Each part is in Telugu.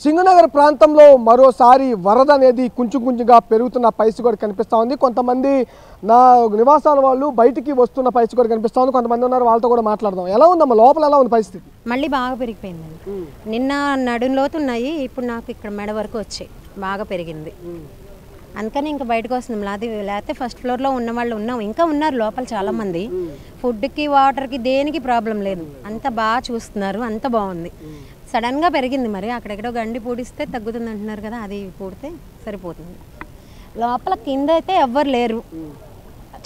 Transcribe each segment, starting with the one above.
సింగనగర్ ప్రాంతంలో మరోసారి వరద అనేది కొంచెంగా పెరుగుతున్న పరిస్థితి కూడా కనిపిస్తూ ఉంది. కొంతమంది నా నివాసాల వాళ్ళు బయటికి వస్తున్న పరిస్థితి కూడా కనిపిస్తూ ఉంది. కొంతమంది ఉన్నారు, వాళ్ళతో కూడా మాట్లాడదాం. ఎలా ఉందమ్మా, లోపల ఎలా ఉంది పరిస్థితి? మళ్ళీ బాగా పెరిగిపోయిందండి. నిన్న నడుంలోతు ఉన్నాయి, ఇప్పుడు నాకు ఇక్కడ మెడ వరకు వచ్చాయి, బాగా పెరిగింది. అందుకని ఇంకా బయటకు వస్తున్నాం. లేకపోతే ఫస్ట్ ఫ్లోర్లో ఉన్న వాళ్ళు ఉన్నాం, ఇంకా ఉన్నారు లోపల చాలామంది. ఫుడ్కి వాటర్కి దేనికి ప్రాబ్లం లేదు, అంత బాగా చూస్తున్నారు, అంత బాగుంది. సడన్గా పెరిగింది, మరి అక్కడెక్కడో గండి పూడిస్తే తగ్గుతుంది అంటున్నారు కదా, అది పూడితే సరిపోతుంది. లోపల కింద అయితే ఎవ్వరు లేరు,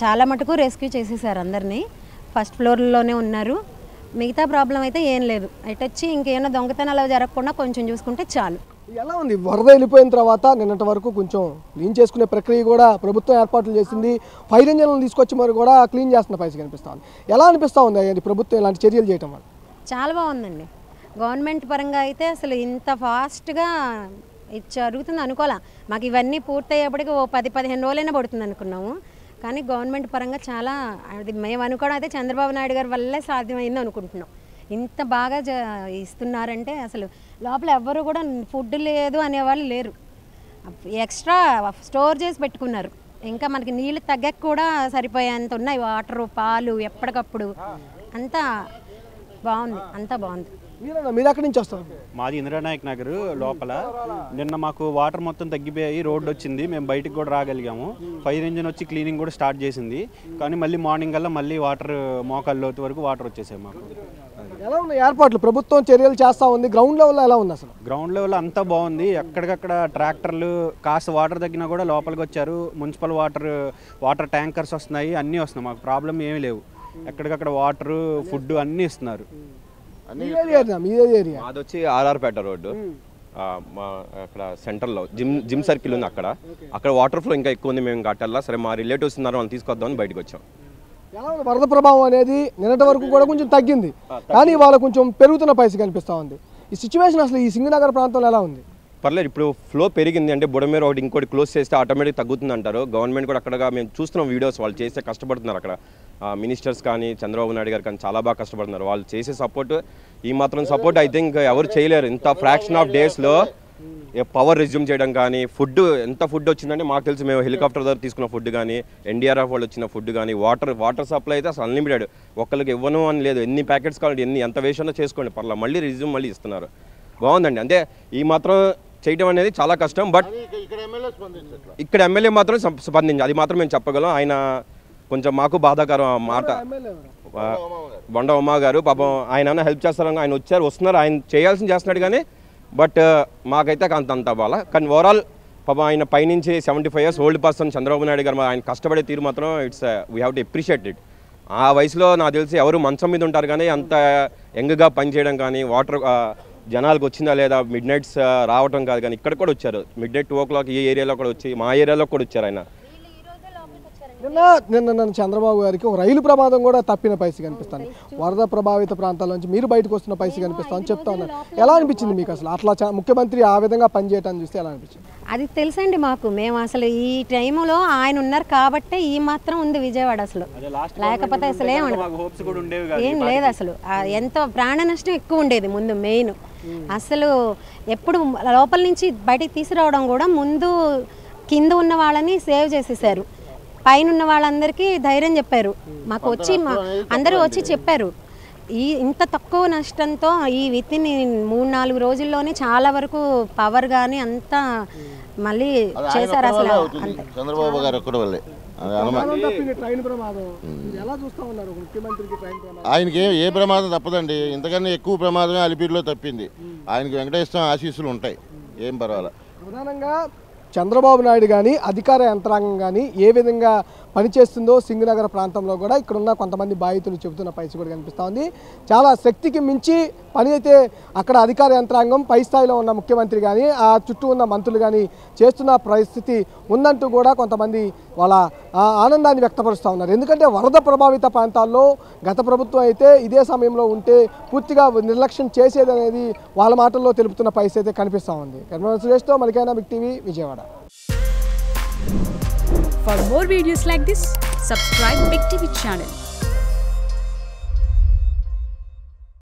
చాలా మటుకు రెస్క్యూ చేసేసారు అందరినీ. ఫస్ట్ ఫ్లోర్లోనే ఉన్నారు, మిగతా ప్రాబ్లం అయితే ఏం లేదు. అటు వచ్చి ఇంకేమైనా దొంగతనాలు జరగకుండా కొంచెం చూసుకుంటే చాలు. ఎలా ఉంది? వరద వెళ్ళిపోయిన తర్వాత నిన్నటి వరకు కొంచెం క్లీన్ చేసుకునే ప్రక్రియ కూడా ప్రభుత్వం ఏర్పాట్లు చేసింది. ఫైర్ ఇంజన్లను తీసుకొచ్చి మరి కూడా క్లీన్ చేస్తున్న పరిస్థితి కనిపిస్తూ ఉంది. ఎలా అనిపిస్తూ ఉంది అది ప్రభుత్వం ఇలాంటి చర్యలు చేయటం వల్ల? చాలా బాగుందండి. గవర్నమెంట్ పరంగా అయితే అసలు ఇంత ఫాస్ట్గా ఇది జరుగుతుంది అనుకోలే. మాకు ఇవన్నీ పూర్తయ్యేప్పటికి ఓ 10-15 రోజులైనా పడుతుంది అనుకున్నాము. కానీ గవర్నమెంట్ పరంగా చాలా, అది మేము అనుకోవడం అయితే చంద్రబాబు నాయుడు గారి వల్లే సాధ్యమైంది అనుకుంటున్నాం. ఇంత బాగా ఇస్తున్నారంటే అసలు లోపల ఎవ్వరు కూడా ఫుడ్ లేదు అనేవాళ్ళు లేరు. ఎక్స్ట్రా స్టోర్ చేసి పెట్టుకున్నారు. ఇంకా మనకి నీళ్ళు తగ్గక కూడా సరిపోయేంత ఉన్నాయి, వాటరు, పాలు ఎప్పటికప్పుడు. అంతా బాగుంది, అంతా బాగుంది. మీరు ఎక్కడి నుంచి వస్తారు? మాది ఇంద్రనాయక్ నగర్ లోపల. నిన్న మాకు వాటర్ మొత్తం తగ్గిపోయి రోడ్డు వచ్చింది, మేము బయటకు కూడా రాగలిగాము. ఫైర్ ఇంజిన్ వచ్చి క్లీనింగ్ కూడా స్టార్ట్ చేసింది. కానీ మళ్ళీ మార్నింగ్ కల్లా మళ్ళీ వాటర్ మోకాళ్ళ లోతు వరకు వాటర్ వచ్చేసాయి మాకు. ఎలా ఉన్నాయి ఏర్పాట్లు? ప్రభుత్వం చర్యలు చేస్తూ ఉంది. గ్రౌండ్ లెవెల్ ఎలా ఉంది? అసలు గ్రౌండ్ లెవెల్ అంతా బాగుంది. ఎక్కడికక్కడ ట్రాక్టర్లు కాస్త వాటర్ తగ్గినా కూడా లోపలికి వచ్చారు. మున్సిపల్ వాటర్ ట్యాంకర్స్ వస్తున్నాయి, అన్నీ వస్తున్నాయి. మాకు ప్రాబ్లం ఏమీ లేవు. ఎక్కడికక్కడ వాటర్, ఫుడ్ అన్నీ ఇస్తున్నారు. మాది వచ్చి ఆర్ఆర్పేట రోడ్డు, అక్కడ సెంటర్లో జిమ్ సర్కిల్ ఉంది. అక్కడ వాటర్ ఫ్లో ఇంకా ఎక్కువ ఉంది. మేము కట్టాలా సరే, మా రిలేటివ్స్ ఉన్నారు, వాళ్ళు తీసుకొద్దామని బయటకు వచ్చాం. ఎలా ఉంది? వరద ప్రభావం అనేది నిన్నటి వరకు కూడా కొంచెం తగ్గింది, కానీ ఇవాళ కొంచెం పెరుగుతున్న పరిస్థితి కనిపిస్తూ ఉంది. ఈ సిచ్యువేషన్ అసలు ఈ సింగనగర్ ప్రాంతంలో ఎలా ఉంది? పర్లేదు, ఇప్పుడు ఫ్లో పెరిగింది అంటే బుడమేర ఒకటి ఇంకోటి క్లోజ్ చేస్తే ఆటోమేటిక్ తగ్గుతుంది అంటారు. గవర్నమెంట్ కూడా అక్కడగా మేము చూస్తున్నాం వీడియోస్, వాళ్ళు చేస్తే కష్టపడుతున్నారు. అక్కడ మినిస్టర్స్ కానీ చంద్రబాబు నాయుడు గారు కానీ చాలా బాగా కష్టపడుతున్నారు. వాళ్ళు చేసే సపోర్ట్, ఈ మాత్రం సపోర్ట్ ఐ థింక్ ఎవరు చేయలేరు. ఇంత ఫ్రాక్షన్ ఆఫ్ డేస్లో పవర్ రెజ్యూమ్ చేయడం కానీ, ఫుడ్ ఎంత ఫుడ్ వచ్చిందంటే మాకు తెలిసి మేము హెలికాప్టర్ ద్వారా తీసుకున్న ఫుడ్ కానీ, ఎన్డీఆర్ఎఫ్ వాళ్ళు వచ్చిన ఫుడ్ కానీ, వాటర్ సప్లై అయితే అసలు అన్లిమిటెడ్. ఒక్కరికి ఇవ్వను అని లేదు, ఎన్ని ప్యాకెట్స్ కావాలి, ఎంత వేస్ట్ అన్నా చేసుకోండి పర్లేదు, మళ్ళీ రెజ్యూమ్ మళ్ళీ ఇస్తున్నారు. బాగుందండి. అంటే ఈ మాత్రం చేయడం అనేది చాలా కష్టం, బట్ ఇక్కడ ఎమ్మెల్యే మాత్రం స్పందించి అది మాత్రం మేము చెప్పగలం. ఆయన కొంచెం మాకు బాధాకరం మాట. బొండ ఉమా గారు పాపం ఆయన హెల్ప్ చేస్తారని ఆయన వస్తున్నారు, ఆయన చేయాల్సింది చేస్తున్నాడు. కానీ బట్ మాకైతే అంత బాగా. కానీ ఓవరాల్ పాపం ఆయన పైనుంచి 75 years old person Chandrababu Naidu గారు, ఆయన కష్టపడే తీరు మాత్రం it's we have to appreciate it. ఆ వయసులో నాకు తెలిసి ఎవరు మంచం మీద ఉంటారు, కానీ అంత యంగ్గా పనిచేయడం కానీ, వాటర్ జనాలకు వచ్చిందా లేదా, మిడ్ నైట్స్ రావటం కాదు, కానీ ఇక్కడ కూడా వచ్చారు. మిడ్ నైట్ 2 o'clock ఈ ఏరియాలో కూడా వచ్చి, మా ఏరియాలో కూడా వచ్చారు ఆయన. నిన్న చంద్రబాబు గారికి ఒక రైలు ప్రమాదం కూడా తప్పిన పరిస్థితి కనిపిస్తుంది. వరద ప్రభావిత ప్రాంతాల నుంచి మీరు బయటకు వస్తున్న పరిస్థితి కనిపిస్తుందని చెప్తా ఉన్నారు. ఎలా అనిపించింది మీకు అసలు? అట్లా ముఖ్యమంత్రి ఆ విధంగా పనిచేయటాన్ని చూస్తే ఎలా అనిపించింది? అది తెలుసండి మాకు. మేము అసలు ఈ టైంలో ఆయన ఉన్నారు కాబట్టి ఈ మాత్రం ఉంది విజయవాడ. అసలు లేకపోతే అసలు ఏం లేదు. అసలు ఎంతో ప్రాణ నష్టం ఎక్కువ ఉండేది ముందు. మెయిన్ అసలు ఎప్పుడు లోపల నుంచి బయటికి తీసుకురావడం కూడా ముందు కింద ఉన్న వాళ్ళని సేవ్ చేసేసారు. పైన ఉన్న వాళ్ళందరికీ ధైర్యం చెప్పారు. మాకు వచ్చి అందరూ వచ్చి చెప్పారు, ఇంత తక్కువ నష్టంతో ఈ వితిన్ 3-4 రోజుల్లోనే చాలా వరకు పవర్ కానీ అంతా మళ్ళీ చేశారు. అసలు చంద్రబాబు గారు ఒక్కడి వల్లే ఆయనకి ఏ ప్రమాదం తప్పదండి. ఇంతకన్నా ఎక్కువ ప్రమాదమే అలిపిరిలో తప్పింది. ఆయనకి వెంకటేశ్వర ఆశీస్సులు ఉంటాయి, ఏం పర్వాలేదు. ప్రధానంగా చంద్రబాబు నాయుడు కానీ అధికార యంత్రాంగం కానీ ఏ విధంగా పనిచేస్తుందో సింగనగర్ ప్రాంతంలో కూడా ఇక్కడున్న కొంతమంది బాధితులు చెబుతున్న పరిస్థితి కూడా కనిపిస్తూ ఉంది. చాలా శక్తికి మించి పని అయితే అక్కడ అధికార యంత్రాంగం, పై స్థాయిలో ఉన్న ముఖ్యమంత్రి కానీ, ఆ చుట్టూ ఉన్న మంత్రులు కానీ చేస్తున్న పరిస్థితి ఉందంటూ కూడా కొంతమంది వాళ్ళ ఆనందాన్ని వ్యక్తపరుస్తూ ఉన్నారు. ఎందుకంటే వరద ప్రభావిత ప్రాంతాల్లో గత ప్రభుత్వం అయితే ఇదే సమయంలో ఉంటే పూర్తిగా నిర్లక్ష్యం చేసేదనేది వాళ్ళ మాటల్లో తెలుపుతున్న పరిస్థితి అయితే కనిపిస్తూ ఉంది. సురేష్తో మలికైనా big TV Vijayawada. For more videos like this, subscribe Big TV channel.